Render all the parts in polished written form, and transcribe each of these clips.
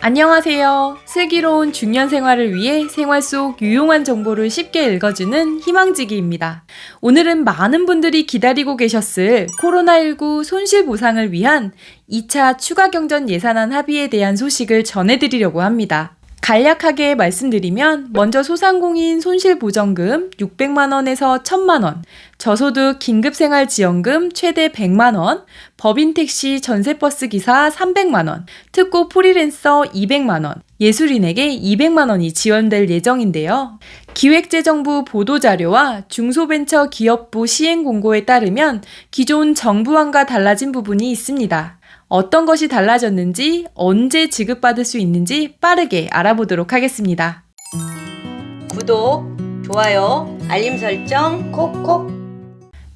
안녕하세요. 슬기로운 중년 생활을 위해 생활 속 유용한 정보를 쉽게 읽어주는 희망지기입니다. 오늘은 많은 분들이 기다리고 계셨을 코로나19 손실보상을 위한 2차 추가 경전 예산안 합의에 대한 소식을 전해드리려고 합니다. 간략하게 말씀드리면 먼저 소상공인 손실보전금 600만원에서 1000만원, 저소득 긴급생활지원금 최대 100만원, 법인택시 전세버스 기사 300만원, 특고 프리랜서 200만원, 예술인에게 200만원이 지원될 예정인데요. 기획재정부 보도자료와 중소벤처기업부 시행공고에 따르면 기존 정부안과 달라진 부분이 있습니다. 어떤 것이 달라졌는지, 언제 지급받을 수 있는지 빠르게 알아보도록 하겠습니다. 구독, 좋아요, 알림 설정 콕콕.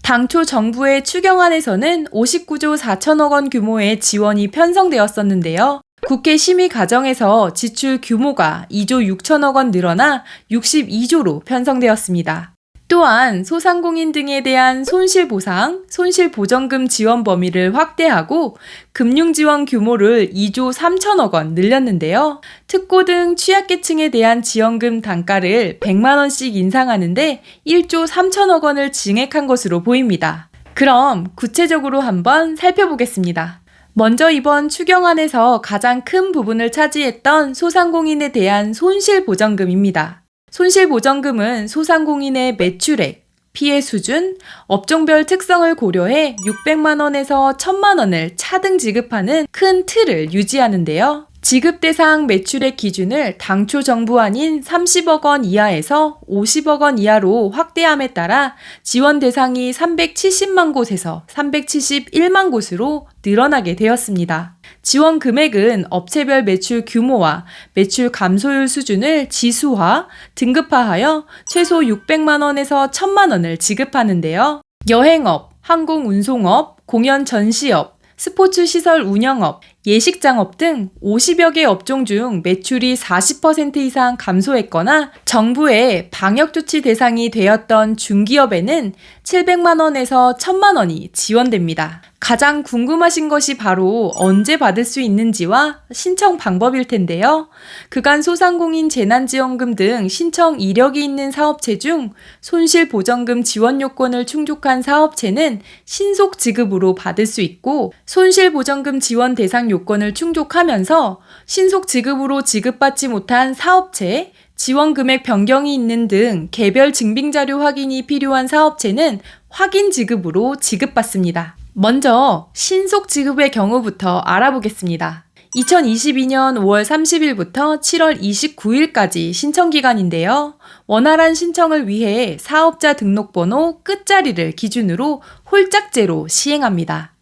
당초 정부의 추경안에서는 59조 4천억 원 규모의 지원이 편성되었었는데요. 국회 심의 과정에서 지출 규모가 2조 6천억 원 늘어나 62조로 편성되었습니다. 또한 소상공인 등에 대한 손실보상, 손실보전금 지원 범위를 확대하고 금융지원 규모를 2조 3천억 원 늘렸는데요. 특고 등 취약계층에 대한 지원금 단가를 100만 원씩 인상하는데 1조 3천억 원을 증액한 것으로 보입니다. 그럼 구체적으로 한번 살펴보겠습니다. 먼저 이번 추경안에서 가장 큰 부분을 차지했던 소상공인에 대한 손실보전금입니다. 손실보전금은 소상공인의 매출액, 피해 수준, 업종별 특성을 고려해 600만 원에서 1000만 원을 차등 지급하는 큰 틀을 유지하는데요. 지급 대상 매출액 기준을 당초 정부안인 30억 원 이하에서 50억 원 이하로 확대함에 따라 지원 대상이 370만 곳에서 371만 곳으로 늘어나게 되었습니다. 지원 금액은 업체별 매출 규모와 매출 감소율 수준을 지수화, 등급화하여 최소 600만 원에서 1000만 원을 지급하는데요. 여행업, 항공운송업, 공연 전시업, 스포츠 시설 운영업, 예식장업 등 50여 개 업종 중 매출이 40% 이상 감소했거나 정부의 방역조치 대상이 되었던 중기업에는 700만 원에서 1000만 원이 지원됩니다. 가장 궁금하신 것이 바로 언제 받을 수 있는지와 신청 방법일 텐데요. 그간 소상공인 재난지원금 등 신청 이력이 있는 사업체 중 손실보전금 지원 요건을 충족한 사업체는 신속 지급으로 받을 수 있고, 손실보전금 지원 대상 요건을 충족하면서 신속 지급으로 지급받지 못한 사업체, 지원 금액 변경이 있는 등 개별 증빙자료 확인이 필요한 사업체는 확인 지급으로 지급받습니다. 먼저 신속 지급의 경우부터 알아보겠습니다. 2022년 5월 30일부터 7월 29일까지 신청기간인데요. 원활한 신청을 위해 사업자 등록번호 끝자리를 기준으로 홀짝제로 시행합니다.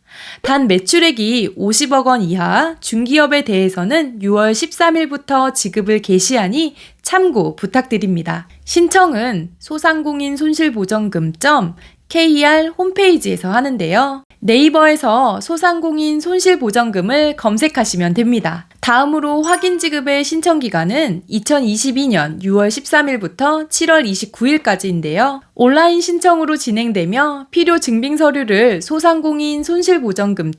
단 매출액이 50억 원 이하 중기업에 대해서는 6월 13일부터 지급을 개시하니 참고 부탁드립니다. 신청은 소상공인 손실보전금 KR 홈페이지에서 하는데요. 네이버에서 소상공인 손실보전금을 검색하시면 됩니다. 다음으로 확인 지급의 신청 기간은 2022년 6월 13일부터 7월 29일까지인데요. 온라인 신청으로 진행되며 필요 증빙 서류를 소상공인 손실보전금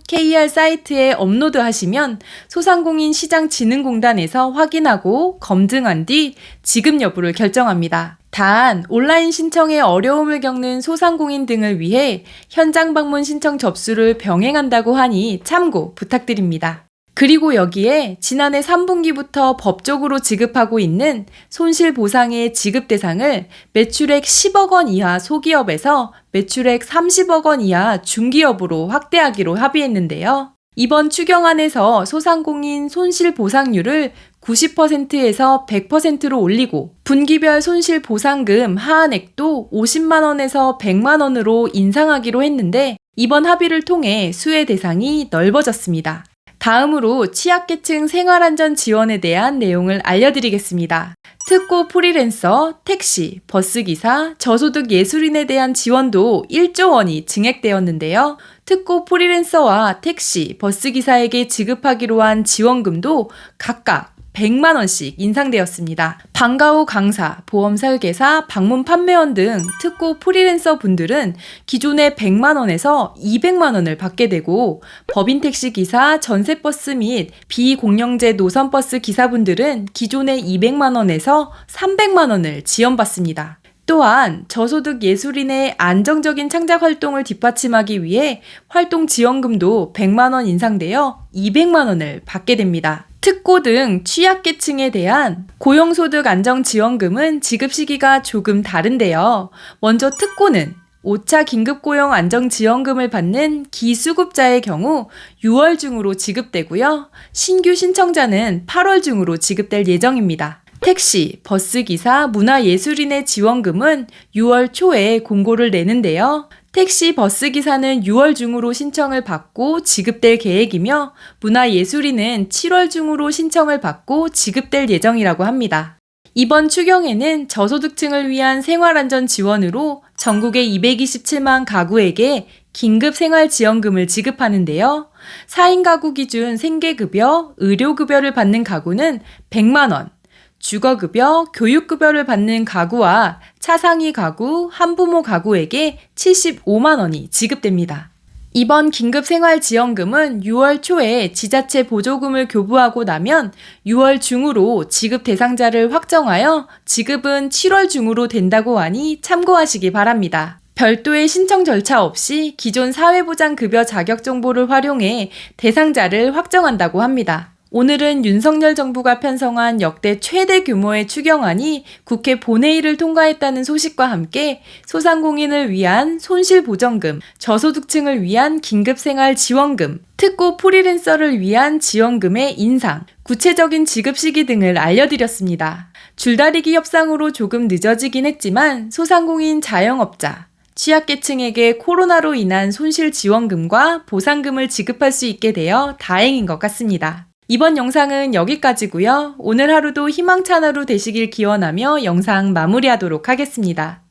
KR 사이트에 업로드하시면 소상공인 시장진흥공단에서 확인하고 검증한 뒤 지급 여부를 결정합니다. 단, 온라인 신청에 어려움을 겪는 소상공인 등을 위해 현장 방문 신청 접수를 병행한다고 하니 참고 부탁드립니다. 그리고 여기에 지난해 3분기부터 법적으로 지급하고 있는 손실보상의 지급 대상을 매출액 10억 원 이하 소기업에서 매출액 30억 원 이하 중기업으로 확대하기로 합의했는데요. 이번 추경안에서 소상공인 손실보상률을 90%에서 100%로 올리고 분기별 손실보상금 하한액도 50만 원에서 100만 원으로 인상하기로 했는데 이번 합의를 통해 수혜 대상이 넓어졌습니다. 다음으로 취약계층 생활안전 지원에 대한 내용을 알려드리겠습니다. 특고 프리랜서, 택시, 버스기사, 저소득 예술인에 대한 지원도 1조 원이 증액되었는데요. 특고 프리랜서와 택시, 버스기사에게 지급하기로 한 지원금도 각각 100만원씩 인상되었습니다. 방과 후 강사, 보험 설계사, 방문 판매원 등 특고 프리랜서 분들은 기존의 100만원에서 200만원을 받게 되고 법인 택시 기사, 전세버스 및 비공영제 노선버스 기사분들은 기존의 200만원에서 300만원을 지원받습니다. 또한 저소득 예술인의 안정적인 창작 활동을 뒷받침하기 위해 활동 지원금도 100만원 인상되어 200만원을 받게 됩니다. 특고 등 취약계층에 대한 고용소득 안정지원금은 지급 시기가 조금 다른데요. 먼저 특고는 5차 긴급고용 안정지원금을 받는 기수급자의 경우 6월 중으로 지급되고요. 신규 신청자는 8월 중으로 지급될 예정입니다. 택시, 버스기사, 문화예술인의 지원금은 6월 초에 공고를 내는데요. 택시, 버스기사는 6월 중으로 신청을 받고 지급될 계획이며 문화예술인은 7월 중으로 신청을 받고 지급될 예정이라고 합니다. 이번 추경에는 저소득층을 위한 생활안전 지원으로 전국의 227만 가구에게 긴급생활지원금을 지급하는데요. 4인 가구 기준 생계급여, 의료급여를 받는 가구는 100만원, 주거급여, 교육급여를 받는 가구와 차상위 가구, 한부모 가구에게 75만원이 지급됩니다. 이번 긴급생활지원금은 6월 초에 지자체 보조금을 교부하고 나면 6월 중으로 지급 대상자를 확정하여 지급은 7월 중으로 된다고 하니 참고하시기 바랍니다. 별도의 신청 절차 없이 기존 사회보장급여 자격 정보를 활용해 대상자를 확정한다고 합니다. 오늘은 윤석열 정부가 편성한 역대 최대 규모의 추경안이 국회 본회의를 통과했다는 소식과 함께 소상공인을 위한 손실보전금, 저소득층을 위한 긴급생활지원금, 특고 프리랜서를 위한 지원금의 인상, 구체적인 지급 시기 등을 알려드렸습니다. 줄다리기 협상으로 조금 늦어지긴 했지만 소상공인 자영업자, 취약계층에게 코로나로 인한 손실지원금과 보상금을 지급할 수 있게 되어 다행인 것 같습니다. 이번 영상은 여기까지고요. 오늘 하루도 희망찬 하루 되시길 기원하며 영상 마무리하도록 하겠습니다.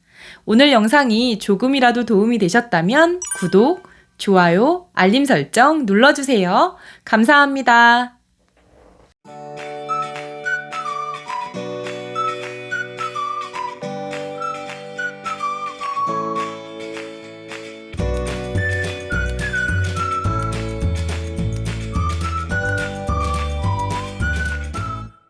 오늘 영상이 조금이라도 도움이 되셨다면 구독, 좋아요, 알림 설정 눌러주세요. 감사합니다.